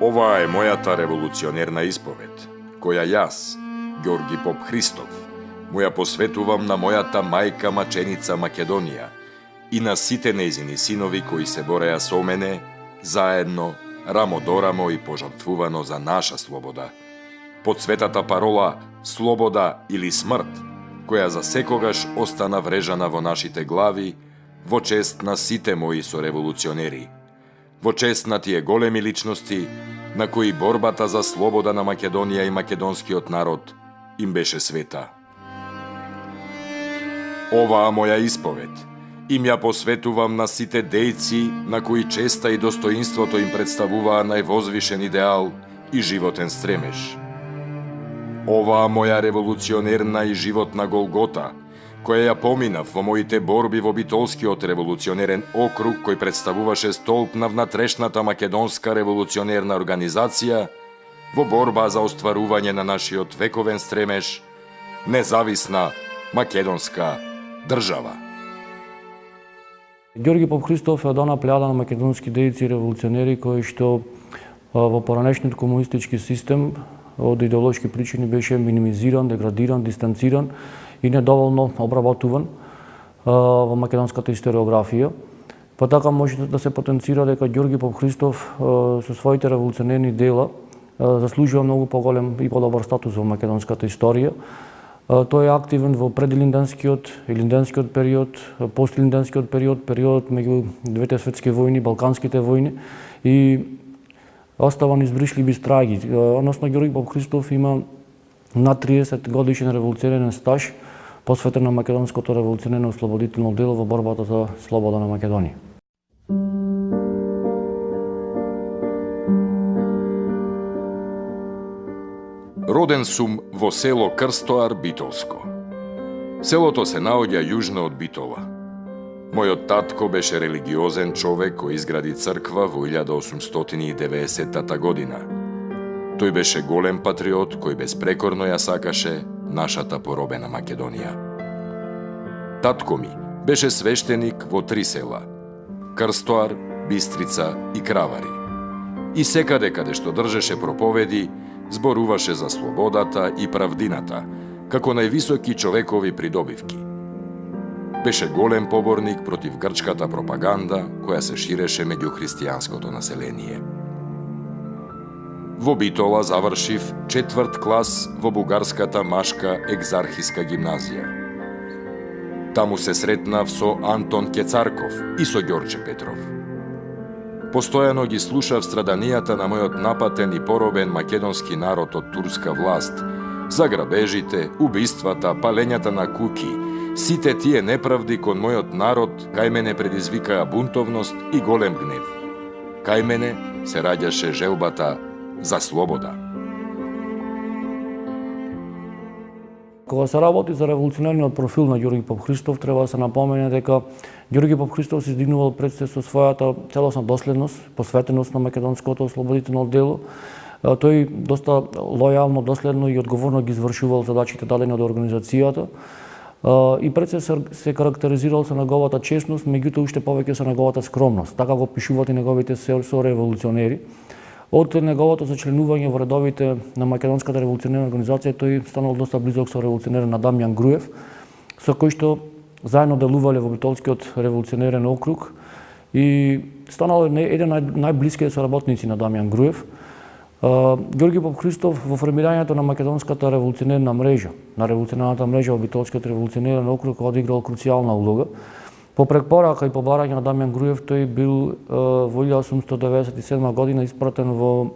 Ова е мојата револуционерна исповед, која јас, Ѓорги Поп Христов, му ја посветувам на мојата мајка маченица Македонија и на сите нејзини синови кои се бореа со мене, заедно, рамо до рамо и пожртвувано за наша слобода. Под светата парола «Слобода или смрт», која за секогаш остана врежана во нашите глави, во чест на сите мои сореволуционери, во чест на тие големи личности, на кои борбата за слобода на Македонија и македонскиот народ им беше света. Оваа моја исповед им ја посветувам на сите дејци на кои честа и достоинството им представуваа највозвишен идеал и животен стремеж. Оваа моја револуционерна и животна голгота, која ја поминав во моите борби во Битолскиот револуционерен округ кој представуваше столб на внатрешната македонска револуционерна организација во борба за остварување на нашиот вековен стремеж, независна македонска држава. Ѓорги Поп Христов е од она плејада на македонски дејци и револуционери кои што во поранешниот комунистички систем од идеолошки причини беше минимизиран, деградиран, дистанциран и недоволно обработуван во македонската историографија. Па така може да се потенцира дека Ѓорги Поп Христов со своите револуционерни дела заслужува многу поголем и подобар статус во македонската историја. Тој е активен во предлинденскиот и линденскиот период, постлинденскиот период, периодот меѓу двете светски војни, балканските војни и остава неизбришливи страги. Односно, Ѓорги Поп Христов има над 30 годишен револуционерен стаж посветен на македонското револуционерно ослободително дело во борбата за слобода на Македонија. Роден сум во село Крстоар, Битолско. Селото се наоѓа јужно од Битола. Мојот татко беше религиозен човек кој изгради црква во 1890 година. Тој беше голем патриот кој безпрекорно ја сакаше нашата поробена Македонија. Татко ми беше свештеник во 3 села – Крстоар, Бистрица и Кравари. И секаде каде што држеше проповеди, зборуваше за слободата и правдината, како највисоки човекови придобивки. Беше голем поборник против грчката пропаганда која се ширеше меѓу христијанското население. Во Битола завршив 4 клас во бугарската машка екзархиска гимназија. Таму се сретнав со Антон Кецарков и со Ѓорче Петров. Постојано ги слушав страданијата на мојот напатен и поробен македонски народ од турска власт, за грабежите, убиствата, палењата на куќи, сите тие неправди кон мојот народ кај мене предизвикаа бунтовност и голем гнев. Кај мене се раѓаше желбата за слобода. Кога се работи за револуционерниот профил на Ѓорги Поп Христов, треба да се напомене дека Ѓорги Поп Христов се издигнувал пред се со својата целосна доследност, посветеност на македонското ослободително дело. Тој доста лојално, доследно и одговорно ги извршувал задачите дадени од организацијата и пред се карактеризирал со неговата честност, меѓутоа уште повеќе со неговата скромност. Така го пишуваат и неговите сореволуционери. Од неговото зачленување во редовите на македонската револуционерна организација, тој станал доста близок со револуционерот на Дамјан Груев, со кој што заедно делувале во Битолскиот револуционерен округ и станал еден најблиските соработници на Дамјан Груев. Ѓорги Поп Христов во формирањето на македонската револуционерна мрежа, на револуционерната мрежа во Битолскиот револуционерен округ одиграл круцијална улога. По препорака и по барање на Дамјан Груев, тој бил во 1897 година испратен во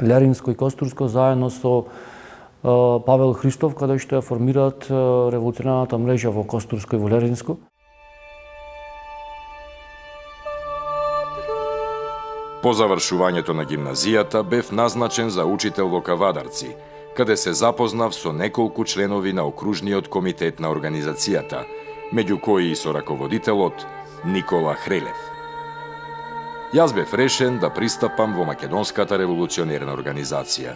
Леринско и Костурско заедно со Павел Христов, каде што ја формираат револуционерната мрежа во Костурско и во Леринско. По завршувањето на гимназијата бев назначен за учител во Кавадарци, каде се запознав со неколку членови на окружниот комитет на организацијата, меѓу кои и со раководителот Никола Хрелев. Јас бев решен да пристапам во македонската револуционерна организација.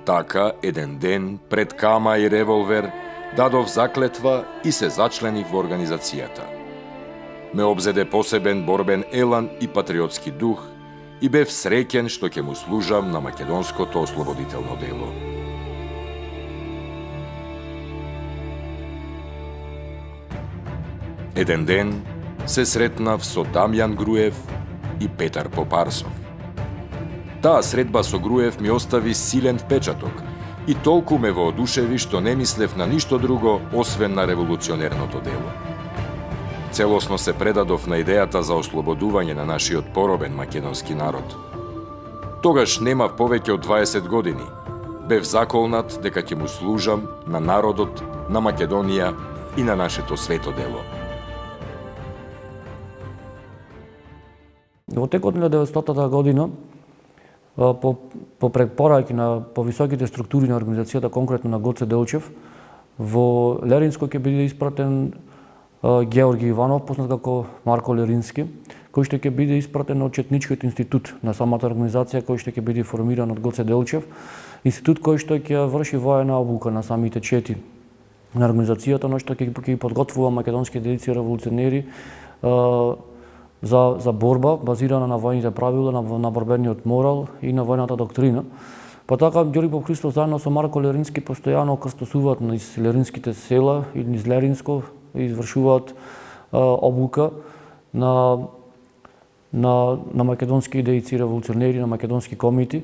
Така, еден ден, пред кама и револвер, дадов заклетва и се зачленив во организацијата. Ме обзеде посебен борбен елан и патриотски дух и бев среќен што ќе му служам на македонското ослободително дело. Еден ден се сретнав со Дамјан Груев и Петар Попарсов. Таа средба со Груев ми остави силен впечаток и толку ме воодушеви што не мислев на ништо друго освен на револуционерното дело. Целосно се предадов на идејата за ослободување на нашиот поробен македонски народ. Тогаш немав повеќе од 20 години. Бев заколнат дека ќе му служам на народот, на Македонија и на нашето свето дело. Во текот на 1900 година, по препораки на повисоките структури на организацијата, конкретно на Гоце Делчев, во Леринско ќе биде испратен Георги Иванов, познат како Марко Лерински, кој што ќе биде испратен од Четничкиот институт на самата организација, кој што ќе биде формиран од Гоце Делчев, институт кој што ќе врши воена обука на самите чети на организацијата, но што ќе подготвува македонски дејци и револуционери за борба базирана на војните правила, на борбениот морал и на војната доктрина. Па така Ѓорги Попхристов заедно со Марко Лерински постојано крстосуваат низ леринските села и низ Леринско и извршуваат обука на македонски дејци, револуционери, на македонски комити.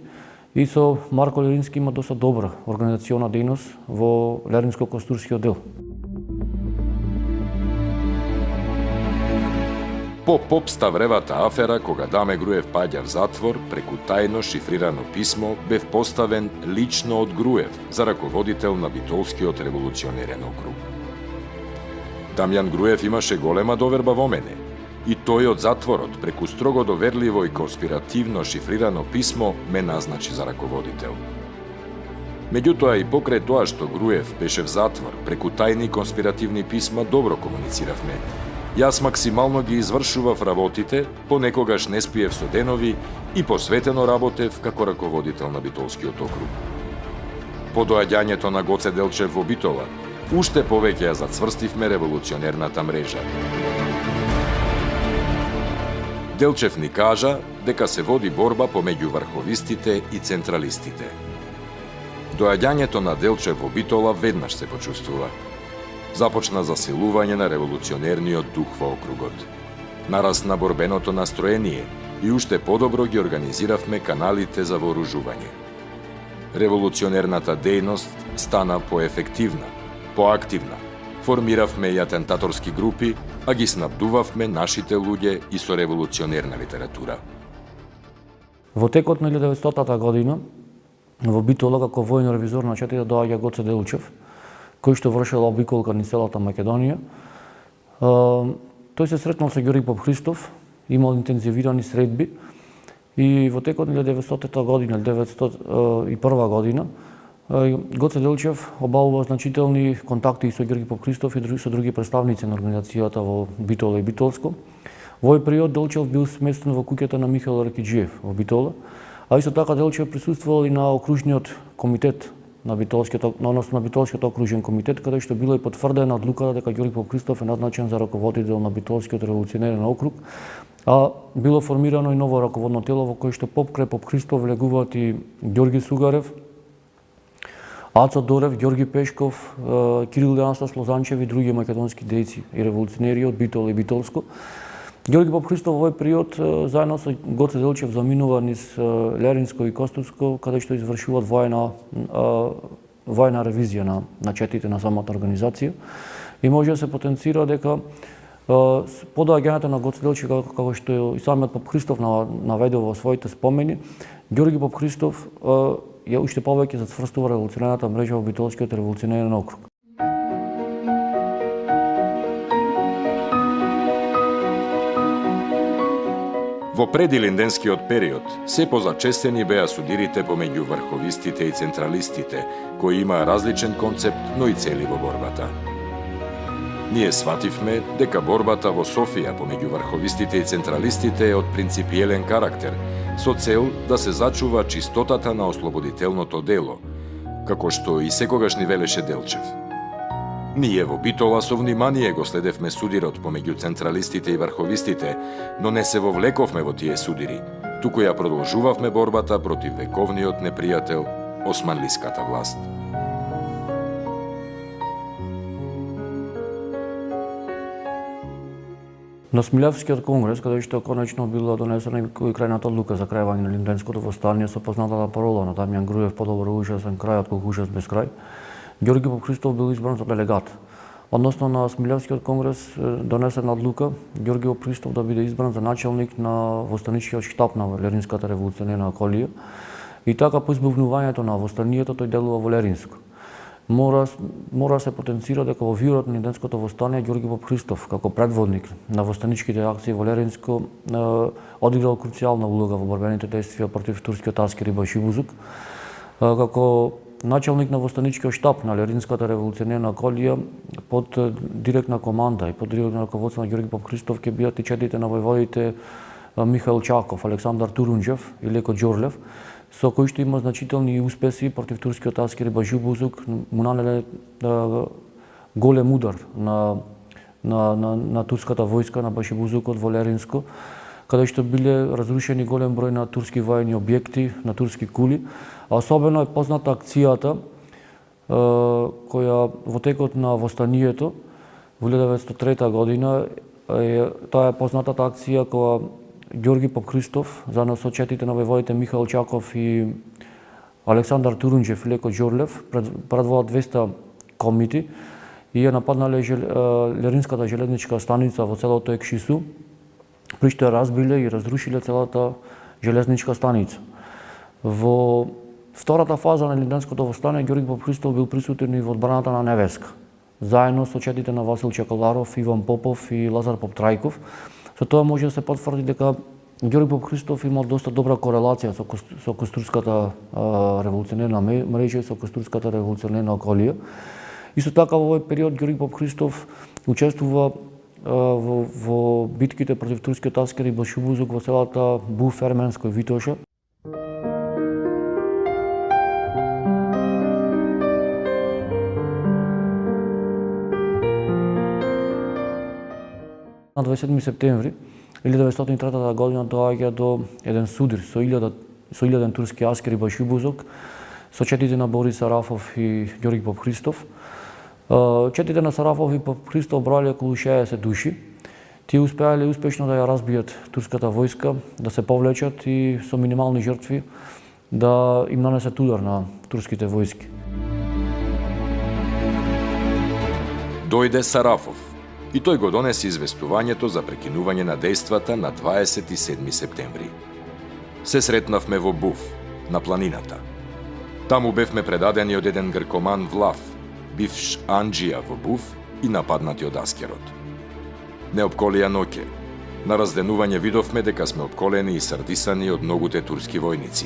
И со Марко Лерински има доста добра организациона дејност во Леринско-Костурскиот дел. По попставревата афера, кога Даме Груев паѓа в затвор, преку тајно шифрирано писмо бев поставен лично од Груев за раководител на Битолскиот револуционерен округ. Дамјан Груев имаше голема доверба во мене и тој од затворот преку строго доверливо и конспиративно шифрирано писмо ме назначи за раководител. Меѓутоа и покрај тоа што Груев беше в затвор, преку тајни конспиративни писма добро комунициравме. Јас максимално ги извршував работите, понекогаш не спиев со денови и посветено работев како раководител на Битолскиот округ. По доаѓањето на Гоце Делчев во Битола, уште повеќе ја зацврстивме револуционерната мрежа. Делчев ни кажа дека се води борба помеѓу врховистите и централистите. Доаѓањето на Делчев во Битола веднаш се почувствува. Започна засилување на револуционерниот дух во округот. Нарасна борбеното настроение и уште подобро ги организиравме каналите за вооружување. Револуционерната дејност стана поефективна, поактивна. Формиравме и атентаторски групи, а ги снабдувавме нашите луѓе и со револуционерна литература. Во текот на 1900 година, во Битола како војен ревизор на четите доаѓа Гоце Делчев, кој што вршел обиколка низ целата Македонија. Тој се сретнал со Ѓорги Попхристов, имал интензивирани средби и во текот на 1900 година, 1901 година, Гоце Делчев обавува значителни контакти и со Ѓорги Попхристов и со други представници на организацијата во Битола и Битолско. Во овој период Делчев бил сместен во куќата на Михаил Ракиџиев во Битола, а исто така Делчев присуствувал и на окружниот комитет на Битолскиот окружен комитет, каде што била и потврдена одлуката дека Ѓорги Попхристов е назначен за раководител на Битолскиот револуционерен округ, а било формирано и ново раководно тело во кое што покрај Попхристов влегуваат и Ѓорги Сугарев, Ацо Дорев, Ѓорги Пешков, Кирил Јанстас Лозанчев и други македонски дејци и револуционери од Битола и Битолско. Ѓорги Попхристов во овој период заедно со Гоце Делчев заминува низ Леринско и Костурско, каде што извршуваат војна ревизија на четите на самата организација. И може да се потенцира дека по доаѓањето на Гоце Делчев, како што и самиот Попхристов наведува во своите спомени, Ѓорги Попхристов ја уште повеќе зацврстува револуционерната мрежа во Битолскиот револуционерен округ. Во предилинденскиот период се позачестени беа судирите помеѓу врховистите и централистите, кои имаа различен концепт, но и цели во борбата. Ние свативме дека борбата во Софија помеѓу врховистите и централистите е од принципиелен карактер, со цел да се зачува чистотата на ослободителното дело, како што и секогаш ни велеше Делчев. Ние во Битола со внимание го следевме судирот помеѓу централистите и врховистите, но не се вовлековме во тие судири, туку ја продолжувавме борбата против вековниот непријател, османлиската власт. На Смилевскиот конгрес, каде што конечно била донесена и крајната одлука за крајување на Линденското восстание со познатата парола на Дамјан Груев подобар ужасен крај од ужас без крај, Ѓорги Попхристов бил избран за делегат. Односно на Смилевскиот конгрес донесена одлука Ѓорги Попхристов да биде избран за начелник на восстаничкиот штаб на Леринската револуционерна колија и така по избавнувањето на восстанието тој делува во Леринско. Мора се потенцира дека во вирот на Линденското восстание Ѓорги Попхристов како предводник на восстаничките акции во Леринско одиграл круцијална улога во борбените действија против турскиот аскер и Башибузук. Како начелник на восстаничкиот штаб на Леринската револуционерна колија под директна команда и под директно раководство на Ѓорги Попхристов ќе бидат и четите на војводите Михаил Чаков, Александар Турунџев и Леко Џорлев, со кои што има значителни успеси против турскиот аскер и Башибузук, му нанеле голем удар на турската војска на Башибузукот во Леринско, каде што биле разрушени голем број на турски воени објекти, на турски кули, а особено е позната акцијата која во текот на восстанието во 1903 година таа е познатата акција која Ѓорги Попхристов, заедно со четите на војводите Михаил Чаков и Александар Турунџев и Леко Џорлев, предводат 200 комити и ја нападнале Леринската железничка станица во селото Екшису, при што ја разбиле и разрушиле целата железничка станица. Во втората фаза на Линденското восстание Ѓорги Попхристов бил присутен и во одбраната на Невеска, заедно со четите на Васил Чекаларов, Иван Попов и Лазар Поптрајков. Со тоа може да се потврди дека Ѓорги Попхристов имал доста добра корелација со Костурската револуционерна мрежа и со Костурската револуционерна колија. Исто така во овој период Ѓорги Попхристов учествува во битките против турскиот аскер и Башибузук во селата Буф, Ерменско и Витоша. На 27 септември 1903 година доаѓа до еден судир со 1000 турски аскери Башибузук со четите на Борис Сарафов и Ѓорги Попхристов. Четите на Сарафов и Попхристов броеле околу 60 души. Тие успеале успешно да ја разбијат турската војска, да се повлечат и со минимални жртви да им нанесат удар на турските војски. Дојде Сарафов и тој го донесе известувањето за прекинување на дејствата на 27 септември. Се сретнавме во Буф, на планината. Таму бевме предадени од еден гркоман Влав, бивш анџија во Буф и нападнати од аскерот. Не обколија ноќе. На разденување видовме дека сме обколени и сардисани од многуте турски војници.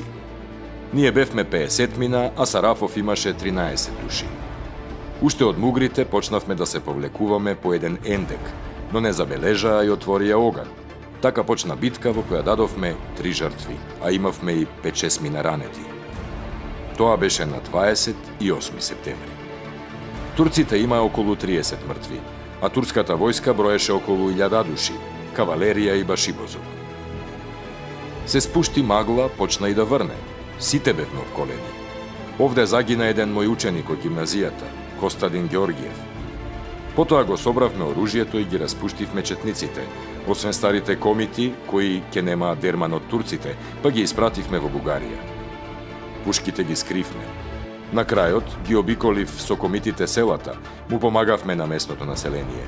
Ние бевме 50 мина, а Сарафов имаше 13 души. Уште од мугрите почнавме да се повлекуваме по еден ендек, но не забележаа и отворија оган. Така почна битка во која дадовме 3 жртви, а имавме и 5-6 мина ранети. Тоа беше на 28 септември. Турците имаа околу 30 мртви, а турската војска броеше околу 1000 души, кавалерија и Башибузук. Се спушти магла, почна и да врне. Сите бевме обколени. Овде загина еден мој ученик од гимназијата, Костадин Ѓоргиев. Потоа го собравме оружјето и ги распуштивме четниците, освен старите комити кои ќе немаат дерман од турците, па ги испративме во Бугарија. Пушките ги скривме. На крајот ги обиколив со комитите селата, му помагавме на местното население.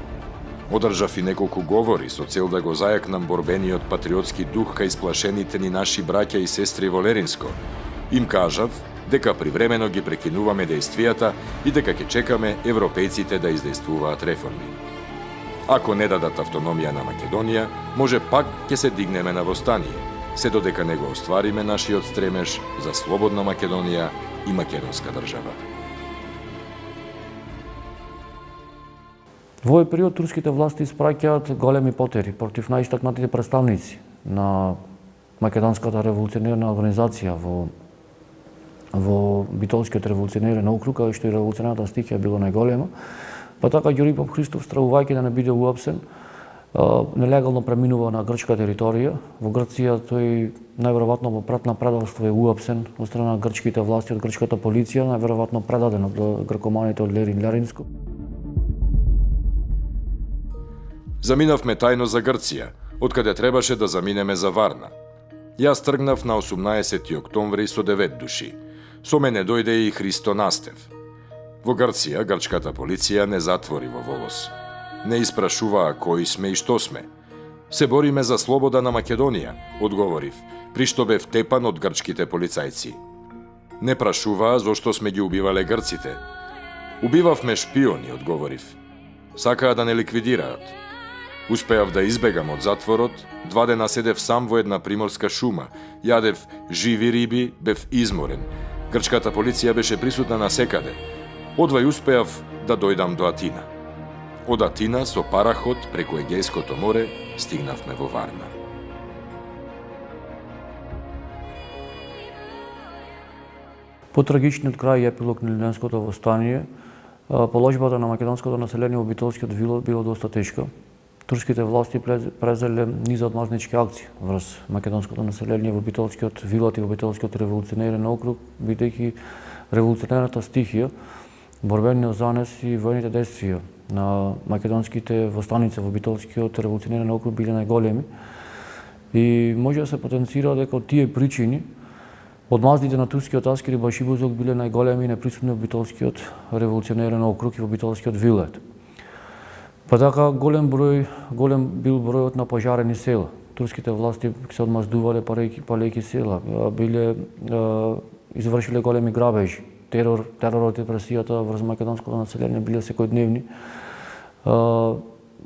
Одржав и неколку говори со цел да го зајакнам борбениот патриотски дух кај сплашените ни наши браќа и сестри во Леринско. Им кажав дека привремено ги прекинуваме дејствијата и дека ќе чекаме европејците да издействуваат реформи. Ако не дадат автономија на Македонија, може пак ќе се дигнеме на восстание, се додека не го оствариме нашиот стремеж за слободна Македонија и македонска држава. Во овој период турските власти испраќаат големи потери против најистакнатите представници на Македонската револуционерна организација во Битолскиот револуционерен округ, каде што и револуционерната стихија било најголема. Па така Ѓорги Попхристов, стравувајќи да не биде уапсен, нелегално преминува на грчка територија. Во Грција тој најверојатно во пратна предавство е уапсен од страна на грчките власти, од грчката полиција, најверојатно предаден од гркоманите од Лерин Ляринско. Заминавме тајно за Грција, откаде требаше да заминеме за Варна. Јас тргнав на 18 октомври со 9 души. Со мене дојде и Христо Настев. Во Грција грчката полиција не затвори во волос. Не испрашуваа кои сме и што сме. Се бориме за слобода на Македонија, одговорив, при што бев тепан од грчките полицајци. Не прашуваа зошто сме ги убивале грците. Убивавме шпиони, одговорив. Сакаа да не ликвидираат. Успеав да избегам од затворот, 2 дена седев сам во една приморска шума, јадев живи риби, бев изморен. Грчката полиција беше присутна насекаде. Одвај успеав да дојдам до Атина. Од Атина со параход преку Егејското море стигнавме во Варна. По трагичниот крај и епилог на Илинденското востание, положбата на македонското население во Битолскиот вилот било доста тешка. Турските власти презеле низ од мазнички акции врз македонското население во Битолскиот вилот и во Битолскиот револуционерен округ, бидејќи револуционерната стихија, борбениот занес и воените действија на македонските востаници во Битолскиот револуционерен округ биле најголеми и може да се потенцира дека од тие причини одмаздите на турскиот аскер и Башибозок биле најголеми и неприсутни во Битолскиот револуционерен округ и во Битолскиот вилет. Па така голем бил бројот на пожарени села. Турските власти се одмаздувале палејќи села, биле извршиле големи грабежи. Теророт и репресијата врз македонското население биле секојдневни.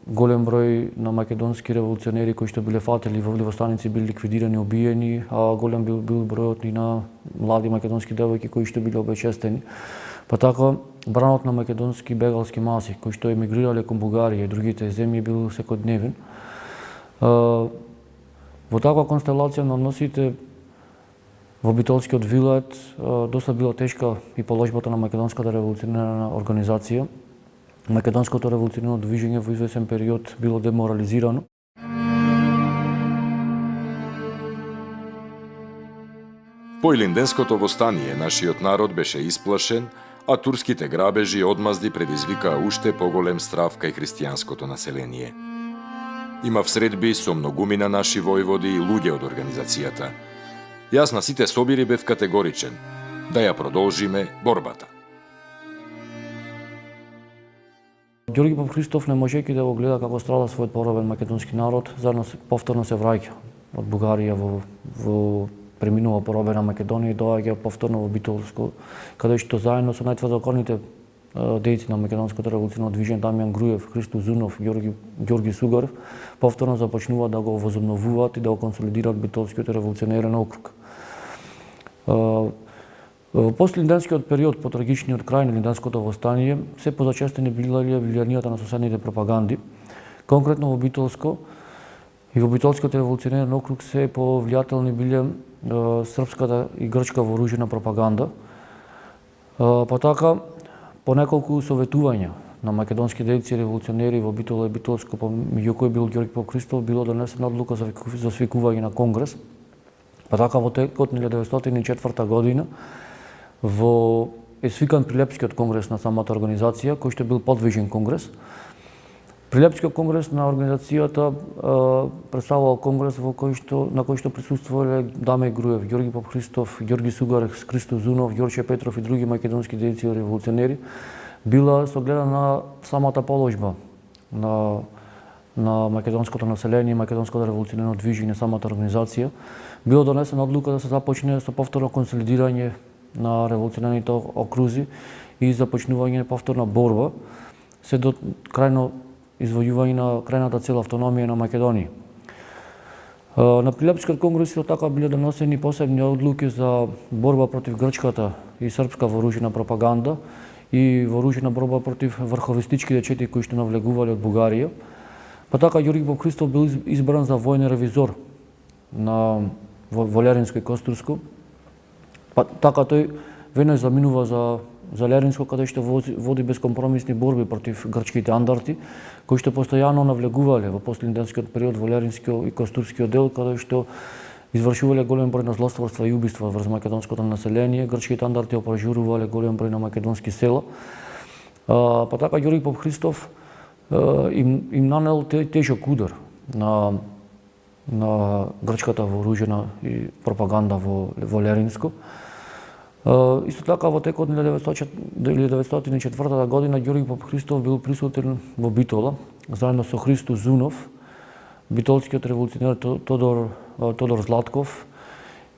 Голем број на македонски револуционери кои што биле фатели во востаници биле ликвидирани, убиени, а голем бил бројот и на млади македонски девојки кои што биле обечестени. Па така, бранот на македонски бегалски маси, кои што емигрирале кон Бугарија и другите земји, бил секојдневен. Во таква констелација на односите во Битолскиот вилет доста била тешка и положбата на македонската револуционерна организација. Македонското револуционерно движење во извесен период било деморализирано. По Илинденското востание нашиот народ беше исплашен, а турските грабежи и одмазди предизвикаа уште поголем страв кај христијанското население. Имав средби со многумина наши војводи и луѓе од организацијата. Јас на сите собири бев категоричен да ја продолжиме борбата. Ѓорги Попхристов, не можејќи да го гледа како страда својот поробен македонски народ, повторно се враќа од Бугарија во преминува поробена Македонија и доаѓа повторно во Битолско, каде што заедно со најтврдокорните дејци на македонското револуционерно движење Дамјан Груев, Христо Зунов, Ѓорги Сугарев, повторно започнуваат да го возобновуваат и да го консолидираат Битолскиот револуционерен округ. Во послилинденскиот период, по трагичниот крај на Илинденското востание, се позачестени биле влијанијата на соседните пропаганди. Конкретно во Битолско и во Битолскиот револуционерен округ се повлијателни биле српската и грчка вооружена пропаганда. Па така, по неколку советувања на македонски дејци и револуционери во Битола и Битолско, меѓу кои бил Ѓорги Попхристов, било донесена одлука за свикување на конгрес. Па така, во текот на 1904 година, е свикан Прилепскиот конгрес на самата организација, кој што бил подвижен конгрес. Прилепскиот конгрес на организацијата представувал конгрес на кој што присуствувале Даме Груев, Ѓорги Попхристов, Ѓорги Сугарев, Христо Зунов, Ѓорче Петров и други македонски дејци и револуционери. Била со гледа на самата положба на македонското население, македонското револуционерно движење, самата организација, било донесена одлука да се започне со повторно консолидирање на револуционерните окрузи и започнување повторна борба се до крајно извојување на крајната цела автономија на Македонија. На Прилепскиот конгрес така биле донесени посебни одлуки за борба против грчката и српска вооружена пропаганда и вооружена борба против врховистичките чети кои што навлегувале од Бугарија. Па така Ѓорги Попхристов бил избран за војен ревизор во Леринско и Костурско. Па така тој веднаш заминува за за Леринско, каде што води безкомпромисни борби против грчките андарти, кои што постојано навлегувале во последниот период во Леринскиот и Костурскиот дел, каде што извршувале голем број на злостварства и убиства врз македонското население. Грчките андарти опожурувале голем број на македонски села. Па така Ѓорги Поп Христов им нанел тежок удар на грчката вооружена и пропаганда во Леринско. Исто така во текот на 1904 година Ѓорги Поп Христов бил присутен во Битола заедно со Христо Зунов, битолскиот револуционер Тодор Златков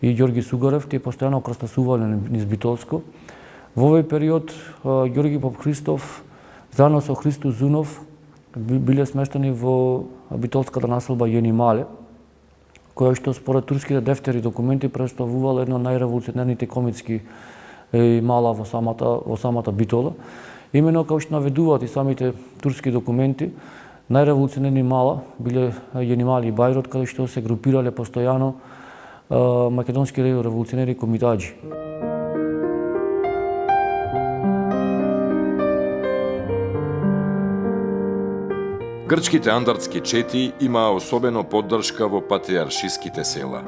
и Ѓорги Сугарев. Тие постојано крстасувале низ Битолско. Во овој период Ѓорги Поп Христов заедно со Христо Зунов биле сместени во битолската населба Јенимале, која што според турските дефтери документи представувала една од најреволуционерните комитски мала во самата Битола. Имено како што наведуваат и самите турски документи, најреволуционерни мала биле Јенимале и Бајрот, каде што се групирале постојано македонски револуционери комитаџи. Грчките андартски чети имаа особено поддршка во патриаршиските села.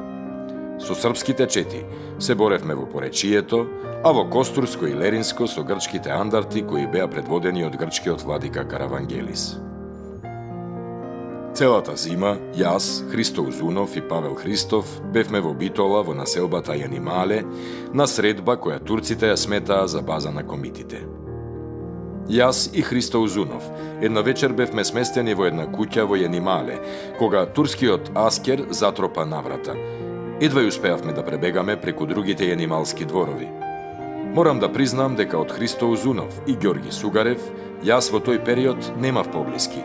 Со српските чети се боревме во поречието, а во Костурско и Леринско со грчките андарти кои беа предводени од грчкиот владика Каравангелис. Целата зима, јас, Христо Узунов и Павел Христов бевме во Битола во населбата Јенимале на средба која турците ја сметаа за база на комитите. Јас и Христо Узунов една вечер бевме сместени во една куќа во Јенимале, кога турскиот аскер затропа наврата. Едва ја успеавме да пребегаме преку другите јенималски дворови. Морам да признам дека од Христо Узунов и Ѓорги Сугарев јас во тој период немав поблиски.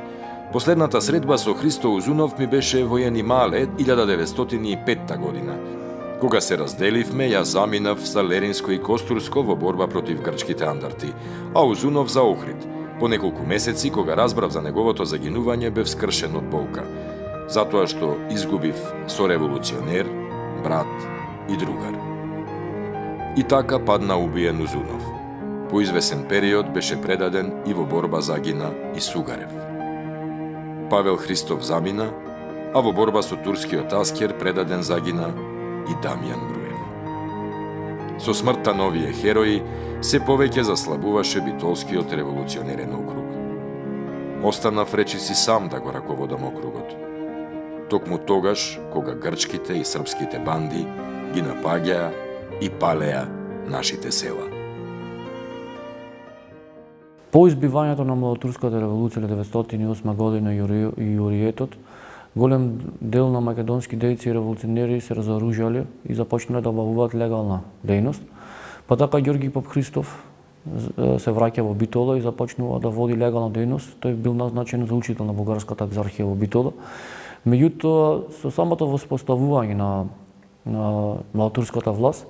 Последната средба со Христо Узунов ми беше во Јенимале 1905 година. Кога се разделивме, јас заминав за Леринско и Костурско во борба против грчките андарти, а Узунов за Охрид. По неколку месеци, кога разбрав за неговото загинување, бев скршен од болка, затоа што изгубив сореволуционер, брат и другар. И така падна убиен Узунов. По извесен период беше предаден и во борба загина и Сугарев. Павел Христов замина, а во борба со турскиот аскер предаден загина и Дамјан Груев. Со смртта на овие херои се повеќе заслабуваше битолскиот револуционерен округ. Останав речиси сам да го раководам округот. Токму тогаш, кога грчките и српските банди ги напаѓаа и палеа нашите села. По избивањето на Младотурската револуција 1908 година и Јуриетот, голем дел на македонски дејци и револуционери се разоружале и започнале да обавуваат легална дејност. Па така Ѓорги Поп Христов се враќа во Битола и започнува да води легална дејност. Тој бил назначен за учител на Бугарската екзархија во Битола. Меѓутоа, со самото воспоставување на младотурската власт,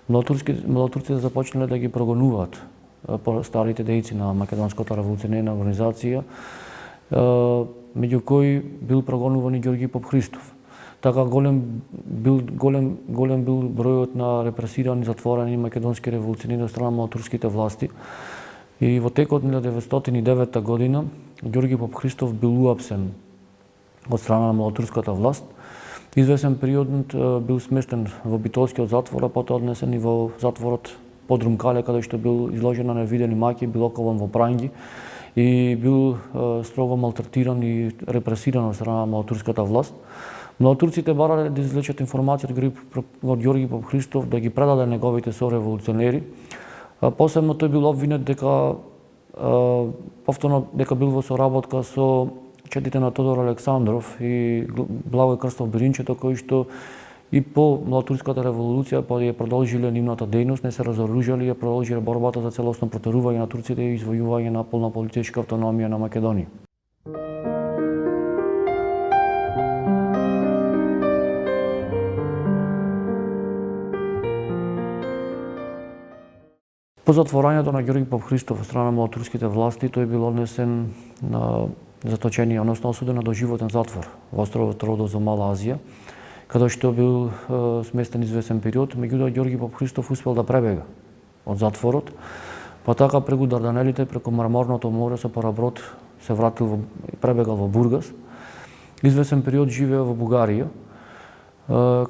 младотурците започнале да ги прогонуваат старите дејци на македонската револуционерна организација, меѓу кои бил прогонуван и Ѓорги Поп Христов. Така голем бил бројот на репресирани, затворени македонски револуционери од страна на турските власти. И во текот на 1909 година Ѓорги Поп Христов бил уапсен од страна на малотурската власт. Извесен период бил сместен во битолскиот затвор, а потоа однесен и во затворот Подрумкале, каде што бил изложен на невидени маки, бил окован во пранги и бил строго малтретиран и репресиран од страна на малотурската власт. Младотурците барале да извлечат информација од Ѓорги Поп Христов, да ги предаде неговите сореволуционери. Посебно тој бил обвинет дека повторно дека бил во соработка со четите на Тодор Александров и Благој Крстов Беринчето, кои што и по Младотурската револуција ја продолжиле нивната дејност, не се разоружале, ја продолжиле борбата за целосно протерување на турците и извојување на полна политичка автономија на Македонија. По затворањето на Ѓорги Поп Христов од страна на младотурските власти, тој бил однесен на заточение, односно осуден на доживотен затвор во островот Родос за Мала Азија, каде што бил сместен извесен период. Меѓутоа Ѓорги Поп Христов успел да пребега од затворот. Па така преку Дарданелите, преку Марморното море со параброд се вратил пребегал во Бургас. Извесен период живеел во Бугарија,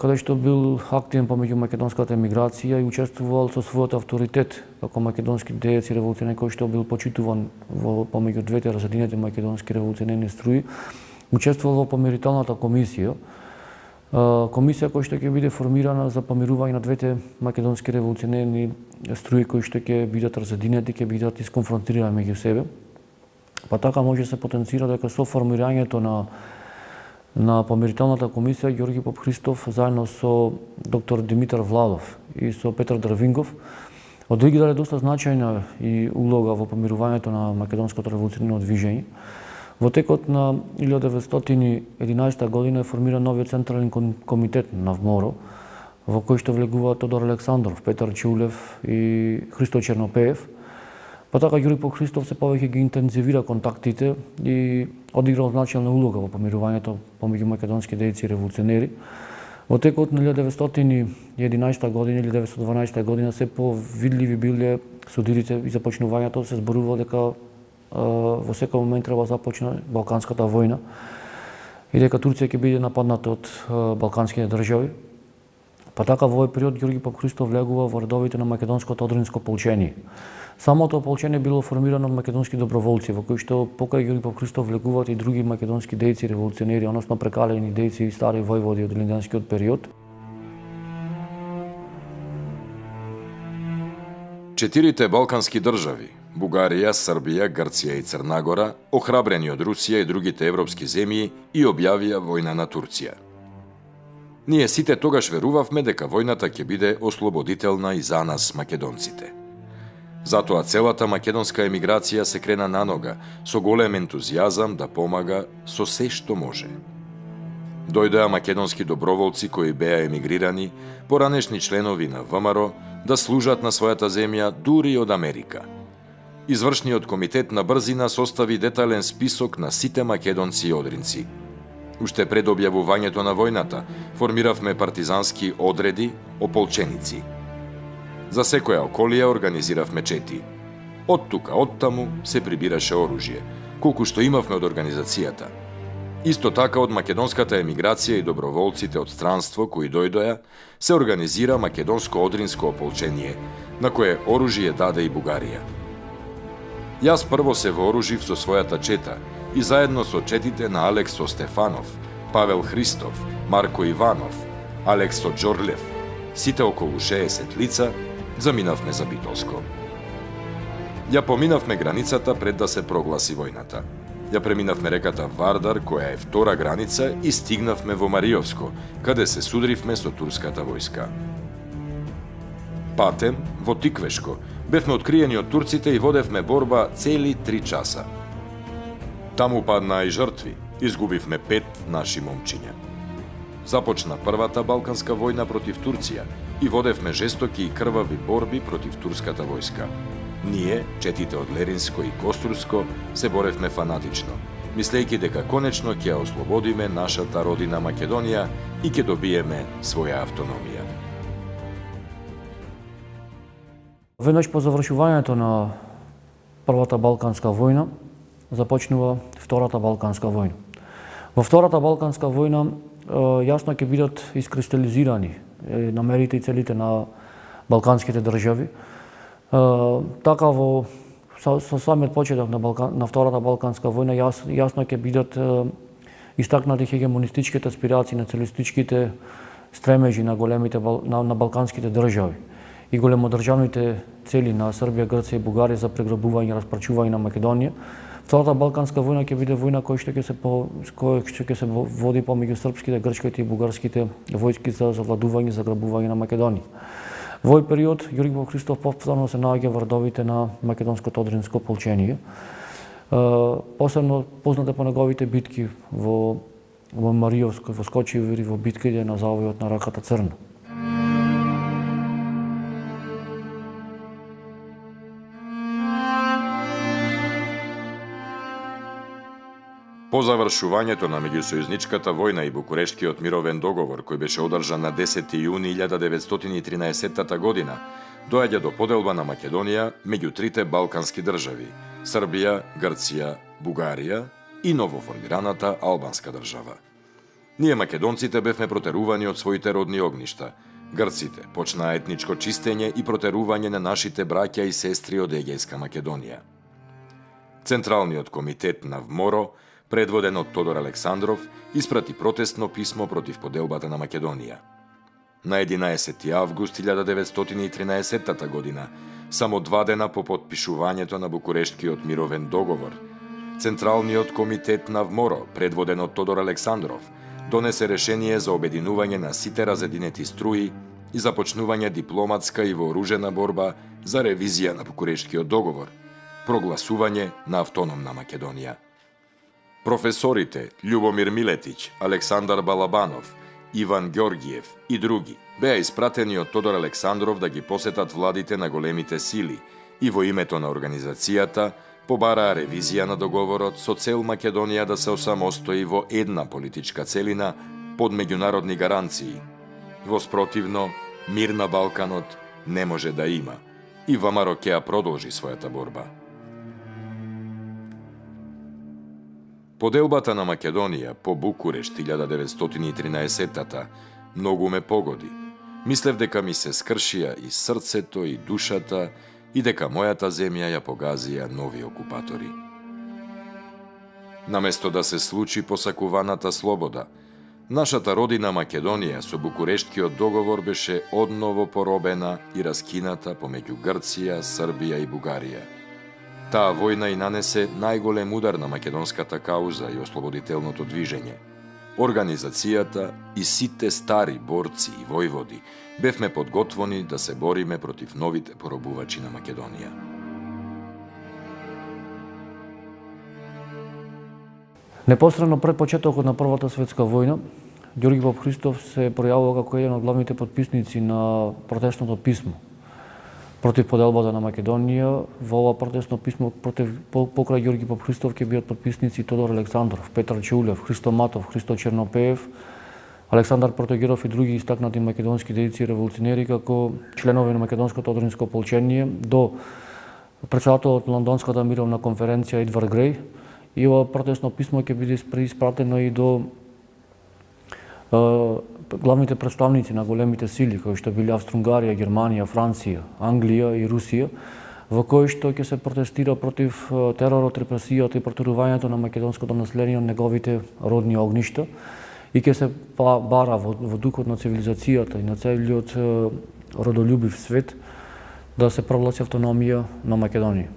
каде што бил активен помеѓу македонската емиграција и учествувал со својот авторитет како македонски деец и револуционер кој што бил почитуван помеѓу двете разединети македонски револуционерни струи. Учествувал во помирителната комисија, комисија која што ќе биде формирана за помирување на двете македонски револуционерни струи кои што ќе бидат разединети, ќе бидат исконфронтирани меѓу себе. Па така може се потенцира дека со формирањето на помирителната комисија Ѓорги Попхристов заедно со доктор Димитар Владов и со Петар Дрвингов одиграле доста значајна и улога во помирувањето на македонското револуционерно движење. Во текот на 1911 година е формиран новиот централен комитет на ВМОРО, во кој што влегуваат Тодор Александров, Петар Чулев и Христо Чернопеев. Па така Ѓорги Попхристов се повеќе ги интензивира контактите и одиграл значајна улога во помирувањето помеѓу македонски дејци и револуционери. Во текот на 1911 година или 1912 година се повидливи биле судирите и започнувањето се зборува дека во секој момент треба започне Балканската војна и дека Турција ќе биде нападната од балканските држави. Па така во овој период Ѓорги Попхристов влегува во редовите на македонското одринско ополчение. Самото ополчение било формирано од македонски доброволци, во кои што покрај Ѓорги Попхристов влегуваат и други македонски дејци револуционери, односно прекалени дејци и стари војводи од илинденскиот период. Четирите балкански држави – Бугарија, Србија, Грција и Црна Гора – охрабрени од Русија и другите европски земји и објавија војна на Турција. Ние сите тогаш верувавме дека војната ќе биде ослободителна и за нас, македонците. Затоа целата македонска емиграција се крена на нога, со голем ентузијазам да помага со се што може. Дојдоа македонски доброволци кои беа емигрирани, поранешни членови на ВМРО, да служат на својата земја дури од Америка. Извршниот комитет на брзина состави детален список на сите македонци и одринци. Уште пред објавувањето на војната, формиравме партизански одреди, ополченици. За секоја околија организиравме чети. Од тука, од таму се прибираше оружје, колку што имавме од организацијата. Исто така од македонската емиграција и доброволците од странство кои дојдоа, се организира македонско одринско ополчение, на кое оружје даде и Бугарија. Јас прво се вооружив со својата чета и заедно со четите на Алексо Стефанов, Павел Христов, Марко Иванов, Алексо Џорлев, сите околу 60 лица, заминавме за Битолско. Ја поминавме границата пред да се прогласи војната. Ја преминавме реката Вардар, која е втора граница, и стигнавме во Мариовско, каде се судривме со турската војска. Патем, во Тиквешко, бевме откриени од турците и водевме борба цели 3 часа. Таму паднаа и жртви, изгубивме 5 наши момчиња. Започна првата Балканска војна против Турција и водевме жестоки и крвави борби против турската војска. Ние, четите од Леринско и Костурско, се боревме фанатично, мислејќи дека конечно ќе ослободиме нашата родина Македонија и ќе добиеме своја автономија. Веднаш по завршувањето на Првата Балканска војна започнува Втората Балканска војна. Во Втората Балканска војна јасно ќе бидат искристализирани намерите и целите на балканските држави. Така со самиот почеток на Втората Балканска војна јасно ќе бидат истакнати хегемонистичките аспирации, националистичките стремежи на големите на балканските држави и големодржавните цели на Србија, Грција и Бугарија за преграбување и распарчување на Македонија. Втората Балканска војна ќе биде војна која што ќе се води помеѓу српските, грчките и бугарските војски за завладување и заграбување на Македонија. Во овој период Ѓорги Попхристов повторно се наоѓа во редовите на македонското одринско ополчение. Посебно познат е по неговите битки во Мариовско, во Скочивир и во битките на завојот на раката Црна. По завршувањето на меѓусојузничката војна и Букурешткиот мировен договор, кој беше одржан на 10. јуни 1913 година, доаѓа до поделба на Македонија меѓу трите балкански држави – Србија, Грција, Бугарија и новоформираната албанска држава. Ние македонците бевме протерувани од своите родни огништа. Грците почнаа етничко чистење и протерување на нашите браќа и сестри од Егејска Македонија. Централниот комитет на ВМОРО, предводен од Тодор Александров, испрати протестно писмо против поделбата на Македонија. На 11. август 1913 година, само 2 дена по подпишувањето на Букурешткиот мировен договор, Централниот комитет на ВМОРО, предводен од Тодор Александров, донесе решение за обединување на сите разединети струи и започнување дипломатска и вооружена борба за ревизија на Букурешткиот договор, прогласување на автономна Македонија. Професорите Љубомир Милетиќ, Александар Балабанов, Иван Ѓоргиев и други беа испратени од Тодор Александров да ги посетат владите на големите сили и во името на организацијата побараа ревизија на договорот со цел Македонија да се осамостои во една политичка целина под меѓународни гаранции. Во спротивно, мир на Балканот не може да има и ВМРО ќе ја продолжи својата борба. Поделбата на Македонија по Букурешт 1913-та многу ме погоди. Мислев дека ми се скршија и срцето и душата и дека мојата земја ја погазија нови окупатори. Наместо да се случи посакуваната слобода, нашата родина Македонија со Букурешткиот договор беше одново поробена и раскината помеѓу Грција, Србија и Бугарија. Таа војна и нанесе најголем удар на македонската кауза и ослободителното движење. Организацијата и сите стари борци и војводи бевме подготвени да се бориме против новите поробувачи на Македонија. Непосредно пред почетокот на Првата светска војна, Ѓорги Попхристов се пројавува како еден од главните подписници на протестното писмо против поделбата на Македонија. Во ова протестно писмо покрај Ѓорги Попхристов ќе бидат подписници Тодор Александров, Петар Чеулев, Христо Матов, Христо Чернопеев, Александар Протегеров и други истакнати македонски дејци и револуционери како членови на Македонското одринско ополчение, до претседателот на Лондонската мировна конференција Едвард Греј. И ова протестно писмо ќе биде испратено и до главните представници на големите сили, кои што били Австро-Унгарија, Германија, Франција, Англија и Русија, во кои што ќе се протестира против теророт, репресијата и протерувањето на македонското население на неговите родни огништа и ќе се бара во духот на цивилизацијата и на целиот родолюбив свет да се прогласи автономија на Македонија.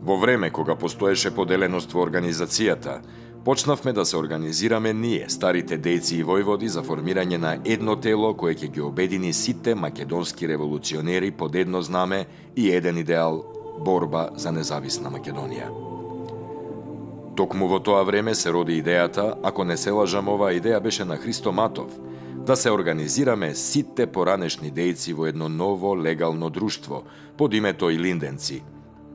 Во време кога постоеше поделеност во организацијата, почнавме да се организираме ние, старите дејци и војводи, за формирање на едно тело кое ќе ги обедини сите македонски револуционери под едно знаме и еден идеал – борба за независна Македонија. Токму во тоа време се роди идејата, ако не се лажам, оваа идеја беше на Христо Матов, да се организираме сите поранешни дејци во едно ново легално друштво под името Илинденци,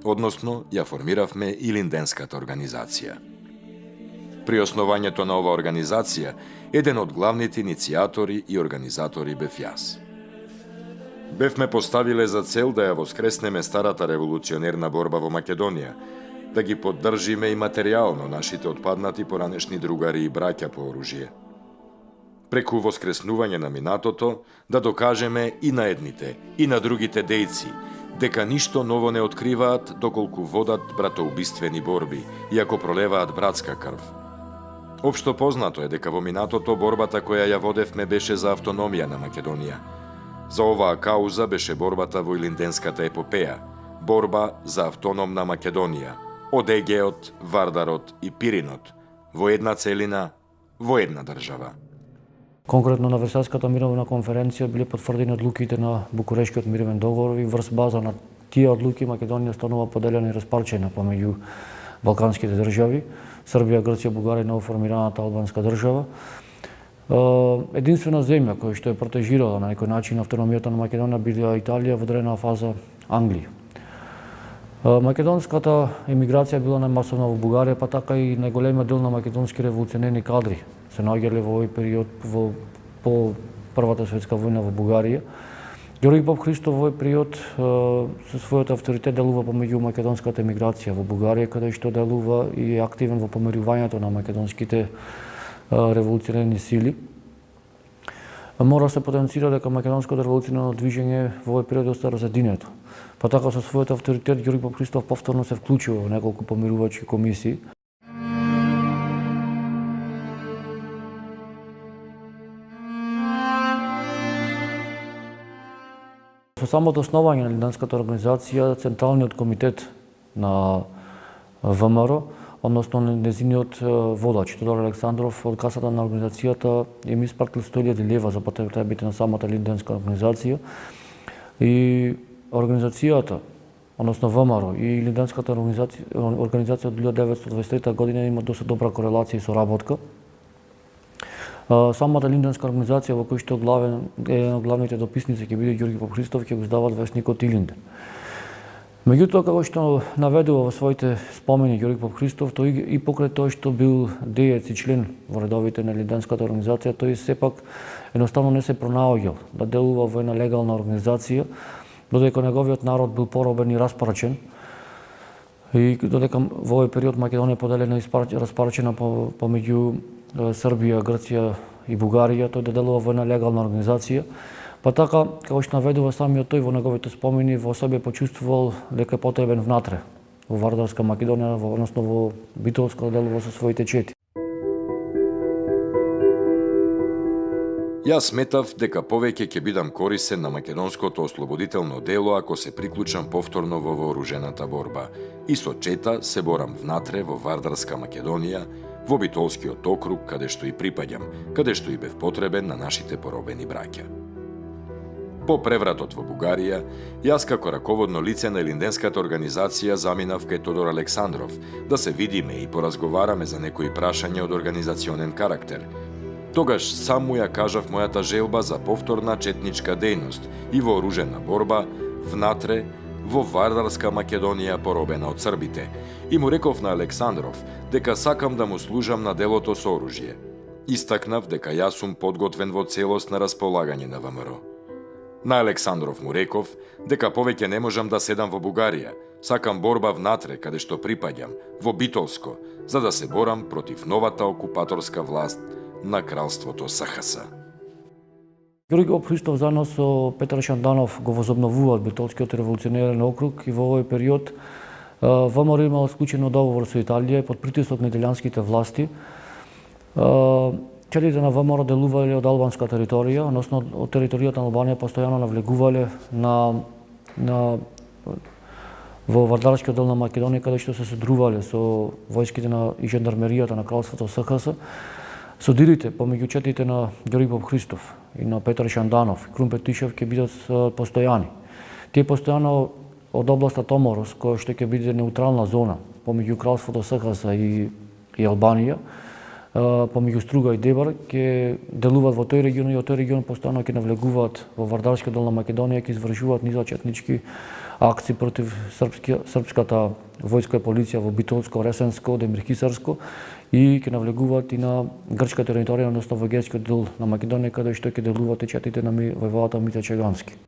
односно ја формиравме Илинденската организација. При основањето на ова организација, еден од главните иницијатори и организатори бев јас. Бевме поставиле за цел да ја воскреснеме старата револуционерна борба во Македонија, да ги поддржиме и материјално нашите отпаднати поранешни другари и браќа по оружје. Преку воскреснување на минатото, да докажеме и на едните, и на другите дејци, дека ништо ново не откриваат доколку водат братоубиствени борби, иако пролеваат братска крв. Општо познато е дека во минатото борбата која ја водевме беше за автономија на Македонија. За оваа кауза беше борбата во Илинденската епопеја, борба за автономна Македонија, од Егеот, Вардарот и Пиринот, во една целина, во една држава. Конкретно на Версајската мировна конференција биле потврдени одлуките на Букурешткиот мировен договор и врз база на тие одлуки Македонија станува поделена и распарчена помеѓу балканските држави, Србија, Грција, Бугарија и новоформираната албанска држава. Единствена земја која што е протежирала на некој начин автономијата на Македонија била Италија, во дрена фаза Англија. Македонската емиграција била најмасовна во Бугарија, па така и најголемиот дел на македонски револуционерни кадри се наоѓале во овој период по Првата светска војна во Бугарија. Ѓорги Попхристов во овој период со својот авторитет делува помеѓу македонската емиграција во Бугарија, каде што делува и е активен во помирувањето на македонските револуционерни сили. Мора да се потенцира дека македонското револуционерно движење во овој период е доста разединето. Па така со својот авторитет Ѓорги Попхристов повторно се вклучува во неколку помирувачки комисии. Со самото основање на Линденската организација, Централниот комитет на ВМРО, односно незиниот водач Тодор Александров од касата на организацијата им испратил 100.000 лева за потребите на самата Линденска организација. И организацијата, односно ВМРО и Линденската организација од 1923 година има доста добра корелација и соработка. Самата Линденска организација во која што еден од главните дописници ќе биде Ѓорги Попхристов, ќе го издава весникот Илинден. Меѓутоа, како што наведува во своите спомени Ѓорги Попхристов, тој и покрај тоа што бил деец и член во редовите на Линденската организација, тој сепак едноставно не се пронаоѓал да делува во една легална организација, додека неговиот народ бил поробен и распарчен. И додека во овој период Македонија поделена и распарчена помеѓу Србија, Грција и Бугарија, тој да делува во една легална организација. Па така, како што наведува самиот тој во неговите спомени, во себе почувствувал дека е потребен внатре, во Вардарска Македонија, односно во Битолско, да делува со своите чети. Јас сметав дека повеќе ќе бидам корисен на македонското ослободително дело ако се приклучам повторно во вооружената борба и со чета се борам внатре во Вардарска Македонија, во Битолскиот округ, каде што и припаѓам, каде што и бев потребен на нашите поробени браќа. По превратот во Бугарија, јас како раководно лице на Линденската организација заминав кај Тодор Александров да се видиме и поразговараме за некои прашања од организационен карактер. Тогаш сам му ја кажав мојата желба за повторна четничка дејност и вооружена борба внатре во Вардарска Македонија поробена од србите и му реков на Александров дека сакам да му служам на делото со оружје. Истакнав дека јас сум подготвен во целост на располагање на ВМРО. На Александров му реков дека повеќе не можам да седам во Бугарија, сакам борба внатре каде што припаѓам, во Битолско, за да се борам против новата окупаторска власт на кралството СХС. Ѓорги Попхристов заедно со Петар Шанданов го возобновуваат Битолскиот револуционерен округ и во овој период ВМРО имало склучено договор со Италија под притисок на италијанските власти. Челите на ВМРО делувале од албанска територија, односно од територијата на Албанија постојано навлегувале во Вардарскиот дел на Македонија, каде што се содрувале со војските и жандармеријата на кралството СХС. Содирите помеѓу четите на Ѓорги Попхристов и на Петар Шанданов и Крум Петишев ќе бидат постојани. Тие постојано од областа Томорос, која што ќе биде неутрална зона помеѓу кралството СХС и Албанија, помеѓу Струга и Дебар, ќе делуваат во тој регион и од тој регион постојано ќе навлегуваат во Вардарскиот дел на Македонија, ќе извршуваат низачетнички акции против српската војска и полиција во Битолско, Ресенско, Демирхисарско и ќе навлегуваат и на грчка територија, односно во Егејскиот дел на Македонија, каде што ќе делуваат и четите на војводата Митја Чегански.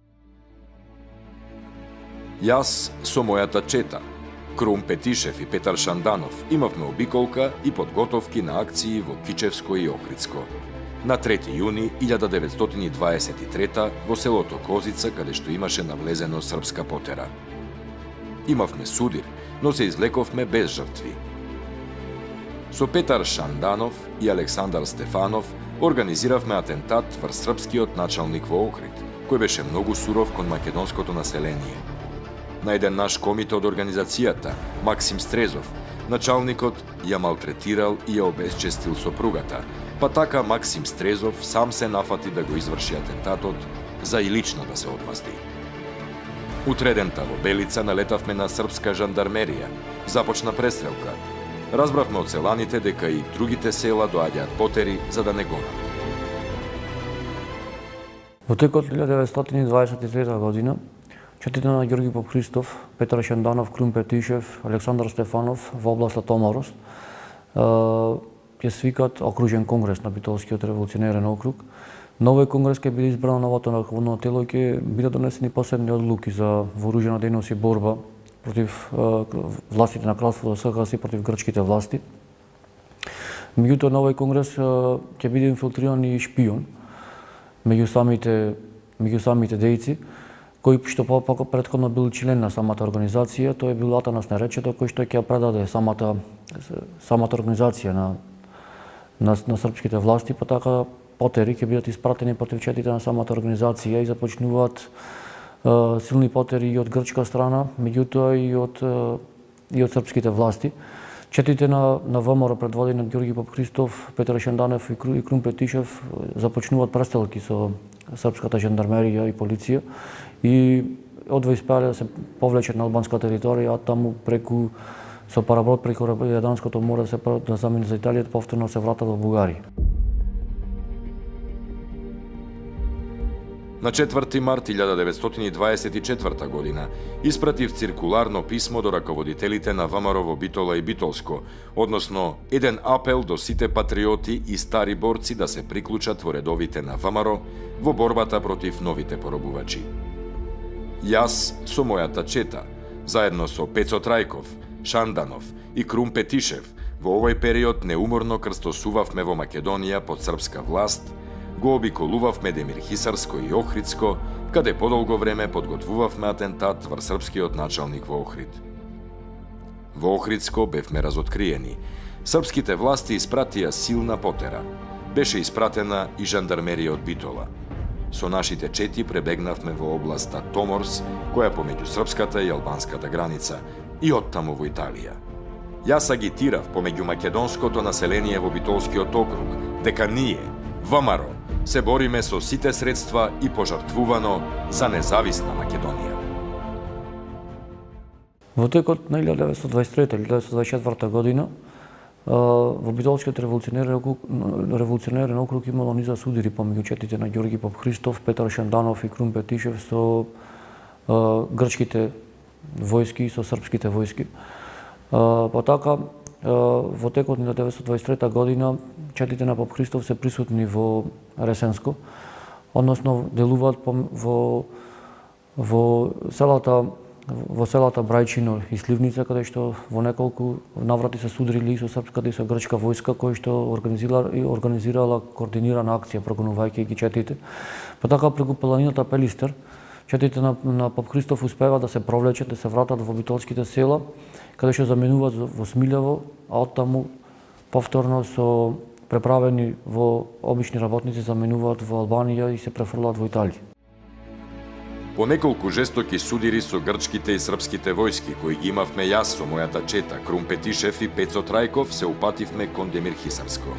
Јас со мојата чета, Крум Петишев и Петар Шанданов, имавме обиколка и подготовки на акции во Кичевско и Охридско. На 3 јуни 1923 во селото Козица, каде што имаше навлезено српска потера. Имавме судир, но се излековме без жртви. Со Петар Шанданов и Александар Стефанов организиравме атентат врз српскиот началник во Охрид, кој беше многу суров кон македонското население. На еден наш комите од организацијата, Максим Стрезов, началникот ја малтретирал и ја обесчестил сопругата, па така Максим Стрезов сам се нафати да го изврши атентатот за и лично да се одмасти. Утредента во Белица налетавме на српска жандармерија, започна престрелка. Разбравме од селаните дека и другите села доаѓаат потери за да не гонат. Во текот 1923 година Четите на Георги Попхристов, Петар Шенданов, Крум Петишев, Александар Стефанов во областа Томарос ќе свикат окружен конгрес на Битолскиот револуционерен округ. На овој конгрес ќе биде избрано новото ръководно тело и ќе бидат донесени посебни одлуки за вооружена дејност и борба против властите на кралството СХС и против грчките власти. Меѓутоа на овој конгрес ќе биде инфилтриран и шпион меѓу самите дејци, кој што претходно бил член на самата организација. Тој бил Атанас Неречето, кој што ќе предаде самата организација на српските власти, па така потери ќе бидат испратени против четите на самата организација и започнуваат силни потери и од грчка страна, меѓутоа и од српските власти. Четите на ВМРО предводени од Георги Попхристов, Петар Шенданов и Крум Петишев започнуваат престрелки со српската жандармерија и полиција и одва испеале да се повлечат на албанска територија, а таму со параброд преку Јаданското море да замине за Италија, повторно се вратат во Бугарија. На 4 март 1924 година испратив циркуларно писмо до раководителите на ВМРО во Битола и Битолско, односно еден апел до сите патриоти и стари борци да се приклучат во редовите на ВМРО во борбата против новите поробувачи. Јас со мојата чета, заедно со Пецо Трајков, Шанданов и Крум Петишев, во овој период неуморно крстосувавме во Македонија под српска власт, го обиколувавме Демир Хисарско и Охридско, каде подолго време подготвувавме атентат врз српскиот началник во Охрид. Во Охридско бевме разоткриени. Српските власти испратија силна потера. Беше испратена и жандармерија од Битола. Со нашите чети пребегнавме во областа Томорс, која е помеѓу српската и албанската граница, и оттаму во Италија. Јас агитирав помеѓу македонското население во Битолскиот округ дека ние, ВМРО, се бориме со сите средства и пожртвувано за независна Македонија. Во текот на 1923-1924 година во Битолскиот револуционерен округ имало низа судири помеѓу четите на Георги Попхристов, Петар Шенданов и Крум Петишев со грчките војски и со српските војски. Па така, во текот на 1923 година четите на Попхристов се присутни во Ресенско, односно делуваат во селата Брајчино и Сливница, каде што во неколку наврати се судрили и со српската и со грчка војска, кој што организирала координирана акција прогонувајќи ги четите. Па така преку планината Пелистер, четите на Попхристов успева да се провлечат, да се вратат во битолските села, каде што заменуваат во Смилево, а оттаму повторно со преправени во обични работници заменуваат во Албанија и се префрлаат во Италија. По неколку жестоки судири со грчките и српските војски, кои ги имавме јас со мојата чета, Крум Петишев и Пецо Трајков, се упативме кон Демир Хисарско.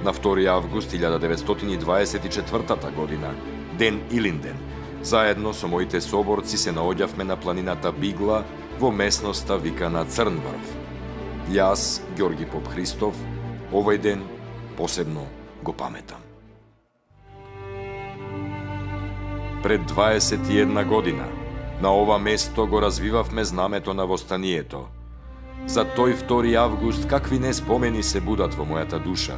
На 2 август 1924 година, ден Илинден, заедно со моите соборци се наоѓавме на планината Бигла во местноста викана Црнврв. Јас, Георги Попхристов, овој ден посебно го паметам. Пред 21 година на ова место го развивавме знамето на востанието. За тој 2 август какви не спомени се будат во мојата душа.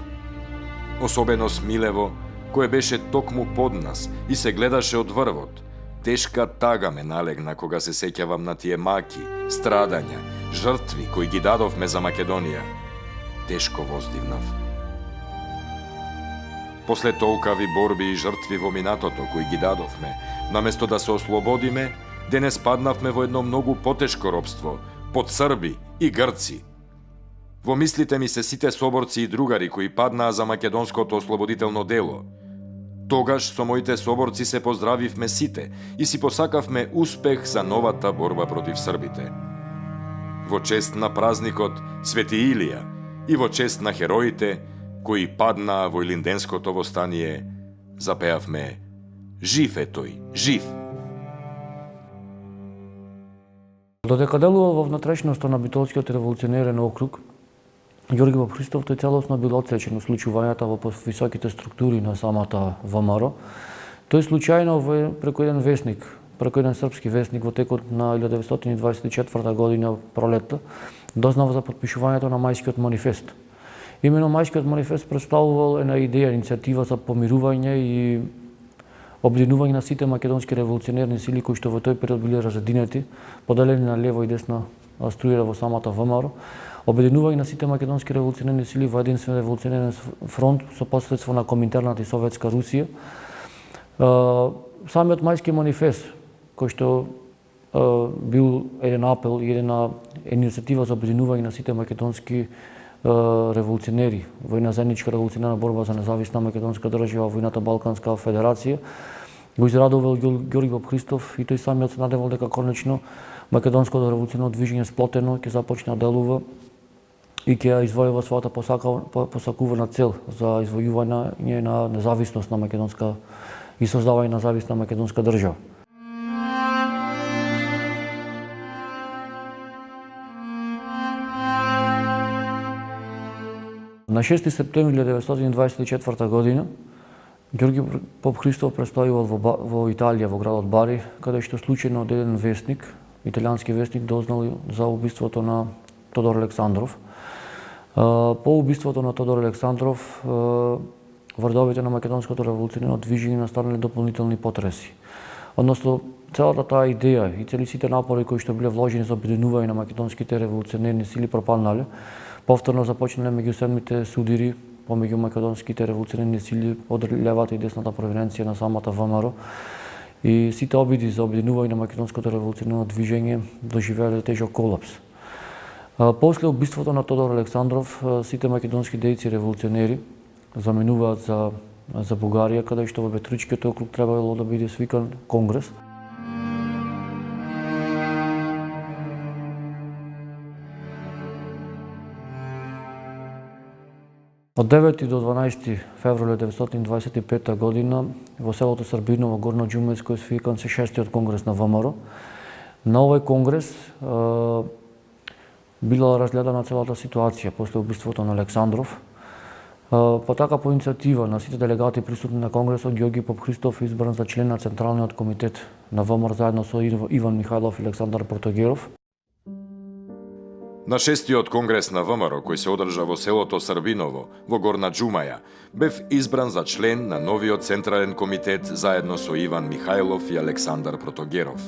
Особено Смилево, кое беше токму под нас и се гледаше од врвот. Тешка тага ме налегна кога се сеќавам на тие маки, страдања, жртви кои ги дадовме за Македонија. Тешко воздивнав. После толкави борби и жртви во минатото кои ги дадовме, наместо да се ослободиме, денес паднавме во едно многу потешко робство, под срби и грци. Во мислите ми се сите соборци и другари кои паднаа за македонското ослободително дело. Тогаш со моите соборци се поздравивме сите и си посакавме успех за новата борба против србите. Во чест на празникот Свети Илија и во чест на хероите кои паднаа во Илинденското востание, запеавме "Жив е тој, жив!" Додека делувал во внатрешноста на Битолскиот револуционерен округ, Георги Попхристов тој целосно бил отсечен од случувањата во високите структури на самата ВМРО. Тој случајно преку еден весник преку еден српски вестник во текот на 1924 година пролетта, дознава за потпишувањето на Мајскиот манифест. Именно Мајскиот манифест представувал една идеја, иницијатива за помирување и обединување на сите македонски револуционерни сили кои што во тој период биле разединети, поделени на лево и десна струја во самата ВМРО, обединување на сите македонски револуционерни сили во единствен револуционерен фронт со посредство на Коминтерната и Советска Русија. Самиот Мајски манифест, кој што бил еден апел и една иницијатива за обединување на сите македонски револуционери во една заедничка револуционерна борба за независна македонска држава во едната Балканска федерација, го израдувал Ѓорги Попхристов и тој самиот се надевал дека конечно македонското револуционерно движење сплотено ќе започне да делува и ќе извојува својата посакувана цел за извојување на независност на македонска и создавање на независна македонска држава. На 6 септември 1924 година Ѓорги Попхристов престојувал во Италија, во градот Бари, каде што случајно од еден вестник, италијански вестник, дознал за убиството на Тодор Александров. По убиството на Тодор Александров, врдовите на македонското револуционерно движење настанале дополнителни потреси. Односно, целата таа идеја и цели сите напори кои што биле вложени за обединување на македонските револуционерни сили пропаднале. Повторно започнале меѓусебните судири помеѓу македонските револуционерни сили од левата и десната провиненција на самата ВМРО. И сите обиди за обединување на македонското револуционерно движење доживеале тежок колапс. После убиството на Тодор Александров, сите македонски дејци револуционери заменуваат за Бугарија, каде што во Петричкиот округ требало да биде свикан конгрес. Од 9 до 12 февруари 1925 година во селото Србиново, Горно Џумевско, е свикан се 6-тиот конгрес на ВМРО. На овој конгрес била разгледана целата ситуација после убиството на Александров. По иницијатива на сите делегати присутни на конгресот, Ѓорги Попхристов избран за член на Централниот комитет на ВМРО заедно со Иван Михајлов и Александар Протогеров. На 6-тиот конгрес на ВМРО, кој се одржа во селото Србиново, во Горна Џумаја, бев избран за член на новиот Централен комитет заедно со Иван Михајлов и Александар Протогеров.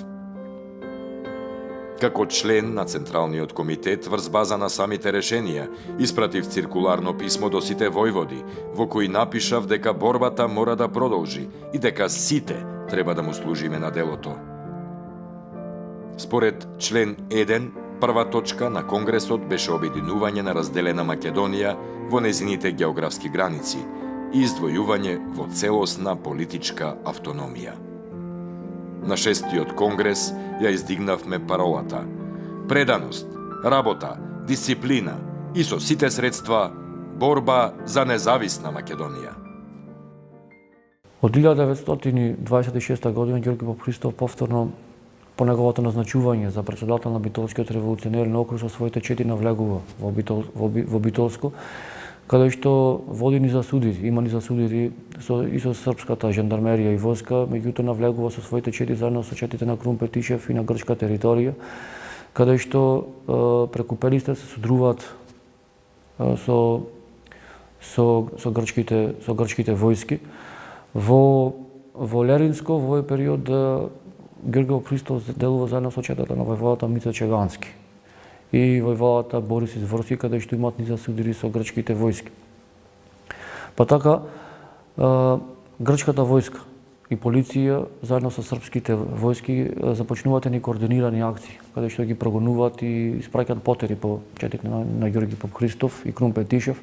Како член на Централниот комитет врз база на самите решенија, испратив циркуларно писмо до сите војводи, во кој напишав дека борбата мора да продолжи и дека сите треба да му служиме на делото. Според член 1, прва точка на Конгресот беше обединување на разделена Македонија во незините географски граници и издвојување во целосна политичка автономија. На 6-тиот Конгрес ја издигнавме паролата преданост, работа, дисциплина и со сите средства борба за независна Македонија. Од 1926 година Ѓорги Попхристов повторно по неговото назначување за председател на Битолскиот револуционерен округ со своите 4 навлегува во Битолско, каде што води ни за судири, има ни за судири и со српската жандармерија и војска, меѓутоа навлегува со своите 4 заедно со 4 на Крун Петишев и на грчка територија, каде што преку Пелистер се содруваат со грчките војски. Во Леринско во овој период Ѓорги Попхристов делува заедно со четата на војводата Мица Чегански и војводата Борис Изворски, каде што имаат низа судири со грчките војски. Па така, грчката војска и полиција заедно со српските војски започнуваат ни координирани акции, каде што ги прогонуваат и испраќаат потери по четите на Ѓорги Попхристов и Крун Петишев.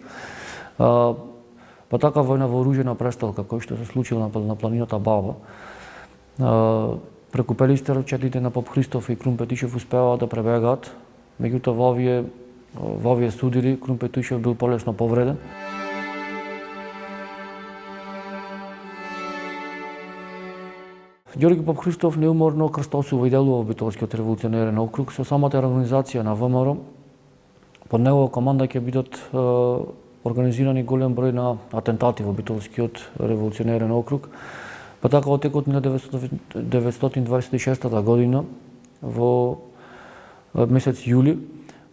Па така војна вооружена престрелка која што се случила на планината Баба, преку Пелистер четите на Попхристов и Крун Петишев успеаат да пребегаат, меѓутоа во овие судири Крун Петишев бил полесно повреден. Ѓорги Попхристов неуморно крстосува и делува во Битолскиот револуционерен округ со самата организација на ВМРО. Под негова команда ќе бидат организирани голем број на атентати во Битолскиот револуционерен округ. Па така во текот на 1926 година, во месец јули,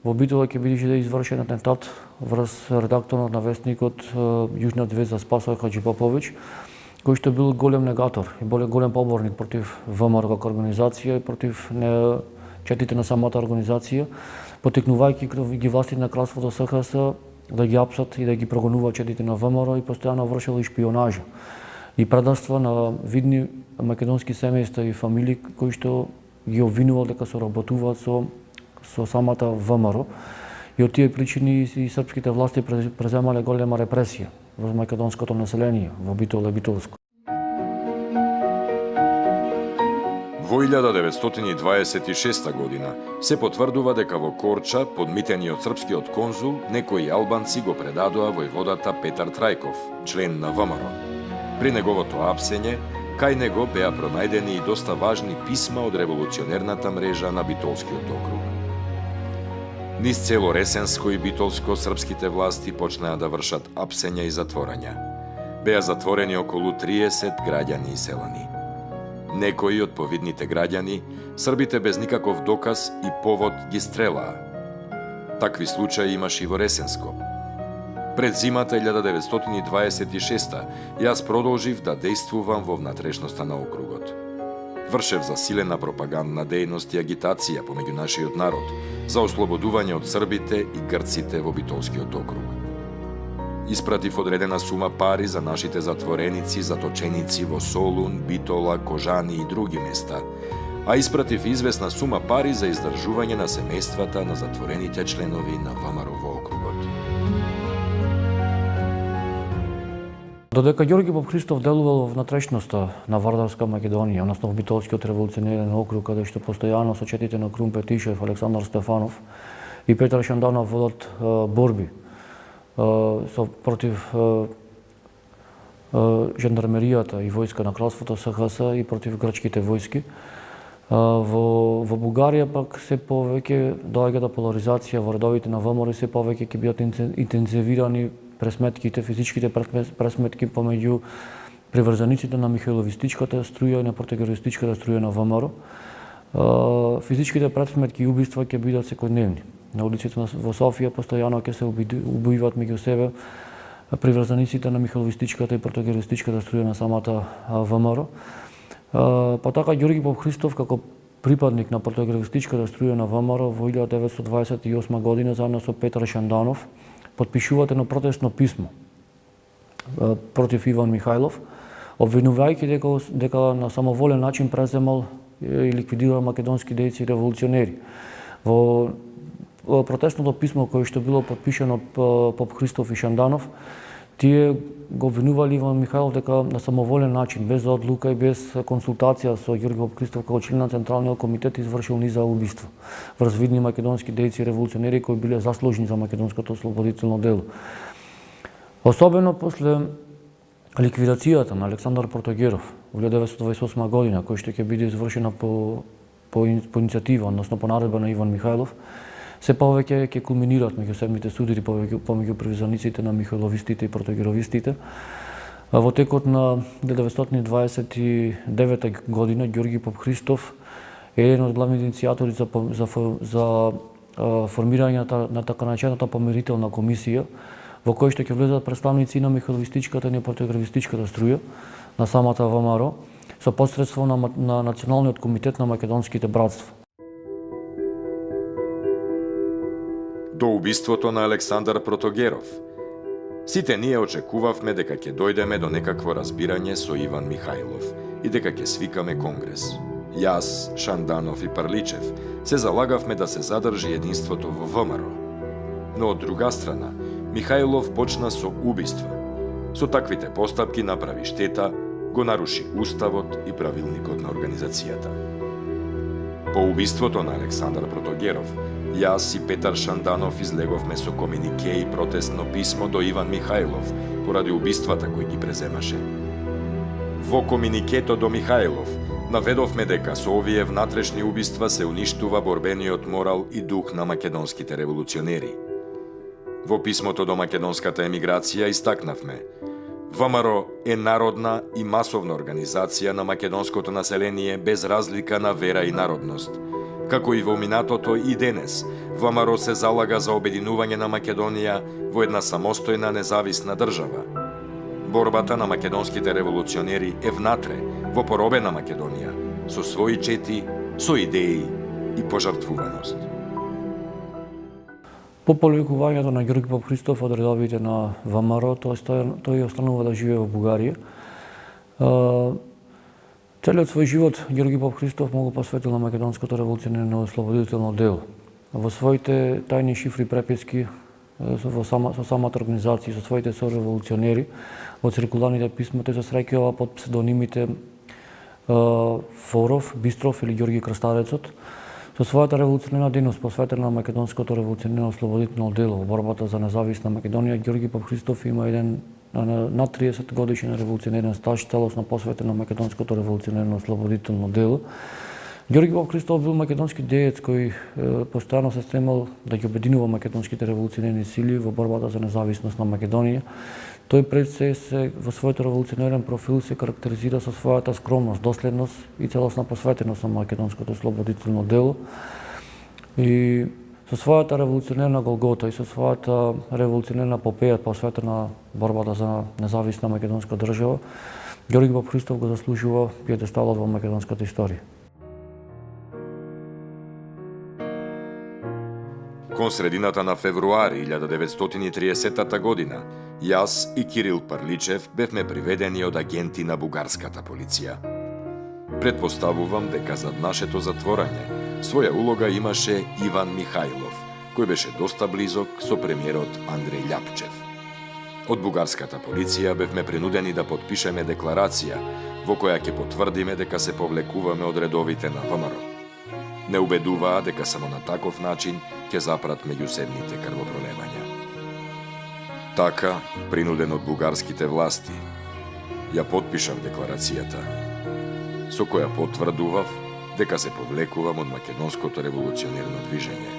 во Битола ќе бидеше да извршен атентат врз редакторот на вестникот Јужна звезда Спасој Хаџипоповиќ, кој што бил голем негатор и голем поборник против ВМРО како организација и против четите на самата организација, потекнувајќи ги властите на кралството СХС да ги апсат и да ги прогонува четите на ВМРО и постојано вршел и шпионажа и предавства на видни македонски семејства и фамилии кои што ги обвинувал дека соработуваат со самата ВМРО. И од тие причини и српските власти преземале голема репресија во македонското население, во Битола и Битолско. Во 1926 година се потврдува дека во Корча, подмитени од српскиот конзул, некои албанци го предадоа војводата Петар Трајков, член на ВМРО. При неговото апсење, кај него беа пронајдени и доста важни писма од револуционерната мрежа на Битолскиот округ. Низ цело Ресенско и Битолско српските власти почнаа да вршат апсења и затворања. Беа затворени околу 30 граѓани и селани. Некои од повидните граѓани, србите без никаков доказ и повод ги стрелаа. Такви случаи имаше и во Ресенско. Пред зимата 1926 јас продолжив да действувам во внатрешноста на округот. Вршев засилена пропагандна дејност и агитација помеѓу нашиот народ за ослободување од србите и грците во Битолскиот округ. Испратив одредена сума пари за нашите затвореници, заточеници во Солун, Битола, Кожани и други места, а испратив известна сума пари за издржување на семејствата на затворените членови на ВМРО во округот. Додека Ѓорги Попхристов делувал во внатрешноста на Вардарска Македонија, односно во Битолскиот револуционерен округ, каде што постојано со четите на Крум Петишев, Александар Стефанов и Петар Шанданов водат борби против жандармеријата и војска на кралството СХС и против грчките војски. Во Бугарија пак се повеќе доаѓа поларизација во редовите на ВМРО и се повеќе ќе бидат интензивирани пресметките, физичките пресметки помеѓу приврзаниците на михајловистичката струја и на протегероистичката струја на ВМРО. Физичките пресметки и убиства ќе бидат секојдневни. На улиците во Софија постојано ќе се убиваат меѓу себе приврзаниците на михајловистичката и протегероистичката струја на самата ВМРО. Па така Ѓорги Попхристов како припадник на протегероистичката струја на ВМРО во 1928 година заедно со Петар Шанданов подпишуваат едно протестно писмо против Иван Михајлов, обвинувајќи дека на самоволен начин преземал и ликвидирал македонски дејци и револуционери. Во протестното писмо кое што било подпишано од Попхристов и Шанданов, тие го обвинували Иван Михајлов дека на самоволен начин, без одлука и без консултација со Ѓорги Попхристов како член на Централниот комитет извршил низа убиства врз видни македонски дејци и револуционери кои биле заслужни за македонското ослободително дело. Особено после ликвидацијата на Александар Протогеров во 1928 година, кој што ќе биде извршена по иницијатива, односно по наредба на Иван Михајлов, се повеќе ќе кулминираат меѓусебните судири помеѓу приврзаниците на михајловистите и протогеровистите. Во текот на 1929 година Ѓорги Попхристов е еден од главните иницијатори за формирање на така наречената помирителна комисија, во кој што ќе влезат представници на михајловистичката и на протогеровистичката струја на самата ВМРО со посредство на Националниот комитет на македонските братства. До убиството на Александар Протогеров, сите ние очекувавме дека ќе дојдеме до некакво разбирање со Иван Михајлов и дека ќе свикаме конгрес. Јас, Шанданов и Парличев се залагавме да се задржи единството во ВМРО. Но од друга страна, Михајлов почна со убиства. Со таквите постапки направи штета, го наруши уставот и правилникот на организацијата. По убиството на Александар Протогеров, јас и Петар Шанданов излеговме со комунике и протестно писмо до Иван Михајлов поради убиствата кои ги преземаше. Во комуникето до Михајлов наведовме дека со овие внатрешни убиства се уништува борбениот морал и дух на македонските револуционери. Во писмото до македонската емиграција истакнавме: ВМРО е народна и масовна организација на македонското население без разлика на вера и народност. Како и во минатото и денес, ВМРО се залага за обединување на Македонија во една самостојна независна држава. Борбата на македонските револуционери е внатре, во поробена Македонија, со своји чети, со идеи и пожртвуваност. По повикувањето на Ѓорги Попхристов од редовите на ВМРО, тој останува да живее во Бугарија. Целиот свој живот Ѓорги Попхристов му го посветил на македонското револуционерно ослободително дело. Во своите тајни шифри преписки со самата организација, со своите сореволуционери, во циркуларните писма тој се среќава под псевдонимите Форов, Бистров или Ѓорги Крстарецот. Со својата револуционерна дејност посветена на македонското револуционерно ослободително дело во борбата за независна Македонија, Ѓорги Попхристов има еден над 30 годишен револуционерен стаж, целосно посветен на македонското револуционерно ослободително дело. Ѓорги Попхристов бил македонски деец кој постојано се стремел да ги обединува македонските револуционерни сили во борбата за независност на Македонија. Тој пред се во својот револуционерен профил се карактеризира со својата скромност, доследност и целосна посветеност на македонското ослободително дело. И со својата револуционерна голгота и со својата револуционерна попеја посветена борбата за независна македонска држава, Ѓорги Попхристов го заслужува пиедесталот во македонската историја. Кон средината на февруари 1930 година, јас и Кирил Парличев бевме приведени од агенти на бугарската полиција. Предпоставувам дека зад нашето затворање своја улога имаше Иван Михајлов, кој беше доста близок со премиерот Андреј Љапчев. Од бугарската полиција бевме принудени да подпишеме декларација во која ќе потврдиме дека се повлекуваме од редовите на ВМРО. Не убедуваа дека само на таков начин ќе запрат меѓусебните крвопролевања. Така, принуден од бугарските власти, ја подпишав декларацијата, со која потврдував дека се повлекувам од македонското револуционерно движење,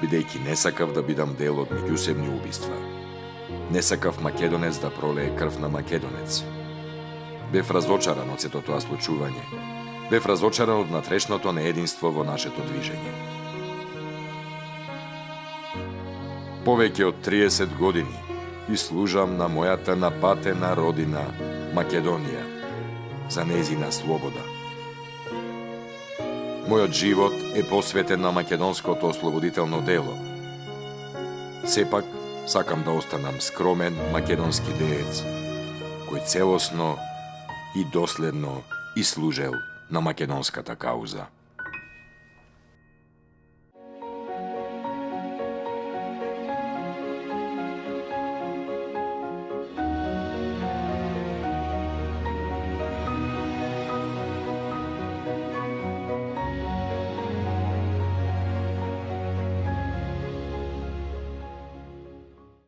бидејќи не сакав да бидам дел од меѓусебни убиства. Не сакав македонец да пролее крв на македонец. Бев разочаран од сето тоа случување. Бев разочаран од натрешното неединство во нашето движење. Повеќе од 30 години и служам на мојата напатена родина Македонија, за нејзина слобода. Мојот живот е посветен на македонското ослободително дело. Сепак, сакам да останам скромен македонски деец, кој целосно и доследно и служел на македонската кауза.